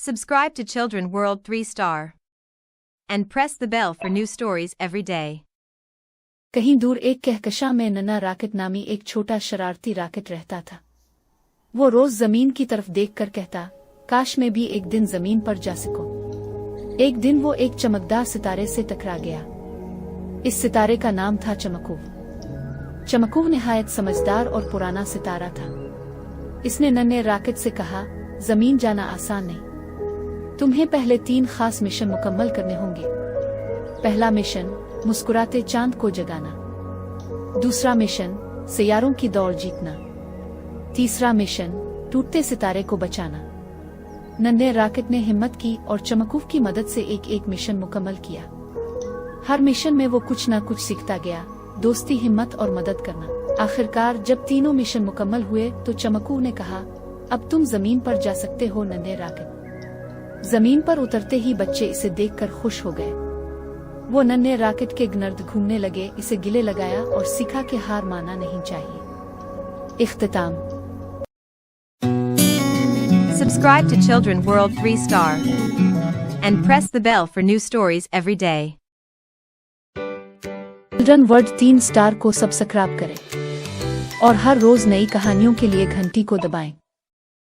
Subscribe to Children World 3-star. And press the bell for new stories every day. कहीं दूर एक कहकशां में नन्हा राकेट नामी एक छोटा शरारती राकेट रहता था। वो रोज जमीन की तरफ देखकर कहता, काश मैं भी एक दिन जमीन पर जा सकूं। एक दिन वो एक चमकदार सितारे से टकरा गया। इस सितारे का नाम था चमकूव। चमकूव निहायत समझदार और पुराना सितारा था। इसने नन्हे राकेट से कहा, जमीन जाना आसान नहीं, तुम्हें पहले 3 खास मिशन मुकम्मल करने होंगे। पहला मिशन, मुस्कुराते चांद को जगाना। दूसरा मिशन, सितारों की दौड़ जीतना। तीसरा मिशन, टूटते सितारे को बचाना। नन्हे राकेट ने हिम्मत की और चमकूव की मदद से एक मिशन मुकम्मल किया। हर मिशन में वो कुछ न कुछ सीखता गया, दोस्ती, हिम्मत और मदद करना। आखिरकार जब तीनों मिशन मुकम्मल हुए तो चमकूव ने कहा, अब तुम जमीन पर जा सकते हो नन्हे राकेट। जमीन पर उतरते ही बच्चे इसे देखकर खुश हो गए। वो नन्हे राकेट के गिर्द घूमने लगे, इसे गिले लगाया और सीखा कि हार मानना नहीं चाहिए। इख्तिताम। Subscribe to Children World 3-star. And press the bell for new stories every day. Children world 3 star को सब्सक्राइब करें और हर रोज नई कहानियों के लिए घंटी को दबाएं।